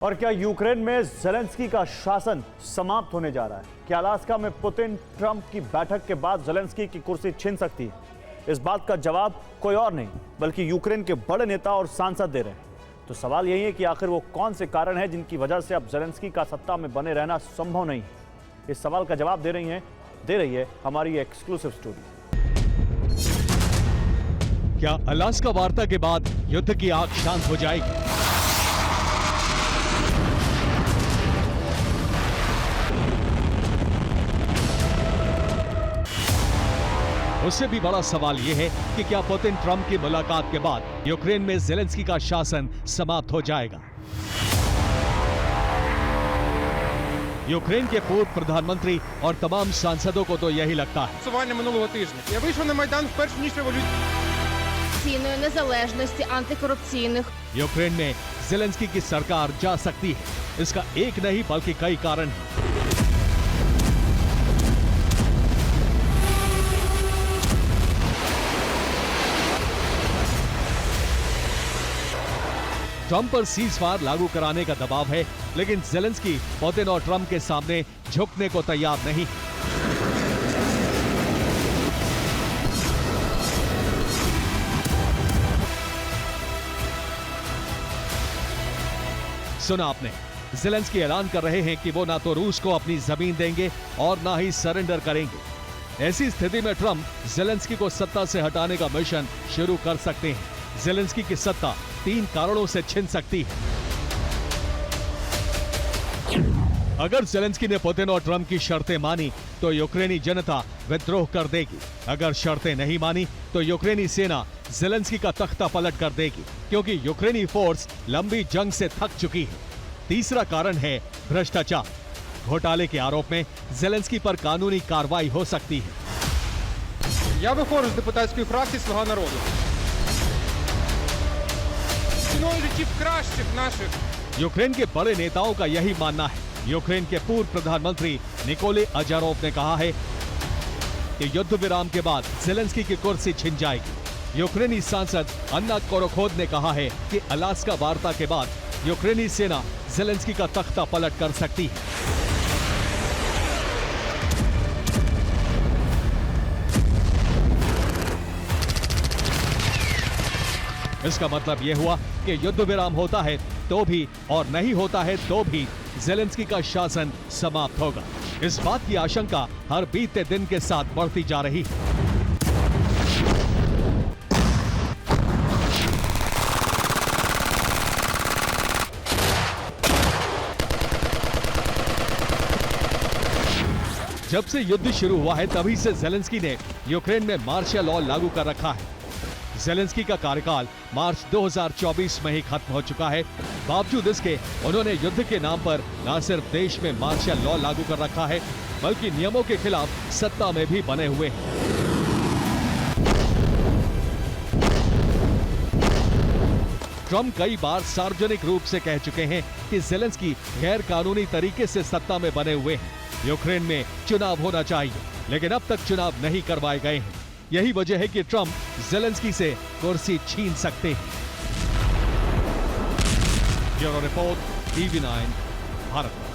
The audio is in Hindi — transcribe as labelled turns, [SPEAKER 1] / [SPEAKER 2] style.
[SPEAKER 1] और क्या यूक्रेन में ज़ेलेंस्की का शासन समाप्त होने जा रहा है? क्या अलास्का में पुतिन ट्रंप की बैठक के बाद ज़ेलेंस्की की कुर्सी छीन सकती है? इस बात का जवाब कोई और नहीं बल्कि यूक्रेन के बड़े नेता और सांसद दे रहे हैं। तो सवाल यही है कि आखिर वो कौन से कारण हैं जिनकी वजह से अब ज़ेलेंस्की का सत्ता में बने रहना संभव नहीं है? इस सवाल का जवाब दे रही है हमारी एक्सक्लूसिव स्टोरी।
[SPEAKER 2] क्या अलास्का वार्ता के बाद युद्ध की आग शांत हो जाएगी? उससे भी बड़ा सवाल यह है कि क्या पुतिन ट्रंप की मुलाकात के बाद यूक्रेन में ज़ेलेंस्की का शासन समाप्त हो जाएगा? यूक्रेन के पूर्व प्रधानमंत्री और तमाम सांसदों को तो यही लगता है।
[SPEAKER 3] Минулого тижня я вийшов на майдан вперше ніж
[SPEAKER 4] революційної незалежності, антикорупційних.
[SPEAKER 2] यूक्रेन में ज़ेलेंस्की की सरकार जा सकती है, इसका एक नहीं बल्कि कई कारण हैं। ट्रंप पर सीज़फायर लागू कराने का दबाव है, लेकिन ज़ेलेंस्की पुतिन और ट्रंप के सामने झुकने को तैयार नहीं। सुना आपने, ज़ेलेंस्की ऐलान कर रहे हैं कि वो ना तो रूस को अपनी जमीन देंगे और ना ही सरेंडर करेंगे। ऐसी स्थिति में ट्रंप ज़ेलेंस्की को सत्ता से हटाने का मिशन शुरू कर सकते हैं। ज़ेलेंस्की की सत्ता 3 कारणों से छिन सकती है। अगर ज़ेलेंस्की ने पुतिन और ट्रंप की शर्तें मानी तो यूक्रेनी जनता विद्रोह कर देगी। अगर शर्तें नहीं मानी तो यूक्रेनी सेना ज़ेलेंस्की का तख्ता पलट कर देगी, क्योंकि यूक्रेनी फोर्स लंबी जंग से थक चुकी है। तीसरा कारण है भ्रष्टाचार। घोटाले के आरोप में ज़ेलेंस्की पर कानूनी कार्रवाई हो सकती है।
[SPEAKER 3] Я виходжу з депутатської фракції «Слуга народу». Ціною життів кращих наших.
[SPEAKER 2] यूक्रेन के बड़े नेताओं का यही मानना है। यूक्रेन के पूर्व प्रधानमंत्री निकोले अजारोव ने कहा है कि युद्ध विराम के बाद ज़ेलेंस्की की कुर्सी छिन जाएगी। यूक्रेनी सांसद अन्ना कोरोखोद ने कहा है कि अलास्का वार्ता के बाद यूक्रेनी सेना ज़ेलेंस्की का तख्ता पलट कर सकती है। इसका मतलब यह हुआ कि युद्ध विराम होता है तो भी और नहीं होता है तो भी ज़ेलेंस्की का शासन समाप्त होगा। इस बात की आशंका हर बीतते दिन के साथ बढ़ती जा रही है। जब से युद्ध शुरू हुआ है तभी से ज़ेलेंस्की ने यूक्रेन में मार्शल लॉ लागू कर रखा है। ज़ेलेंस्की का कार्यकाल मार्च 2024 में ही खत्म हो चुका है। बावजूद इसके उन्होंने युद्ध के नाम पर न सिर्फ देश में मार्शल लॉ लागू कर रखा है, बल्कि नियमों के खिलाफ सत्ता में भी बने हुए हैं। ट्रंप कई बार सार्वजनिक रूप से कह चुके हैं कि ज़ेलेंस्की गैर कानूनी तरीके से सत्ता में बने हुए हैं। यूक्रेन में चुनाव होना चाहिए, लेकिन अब तक चुनाव नहीं करवाए गए हैं। यही वजह है कि ट्रंप ज़ेलेंस्की से कुर्सी छीन सकते हैं। Bureau report, TV9 Bharat.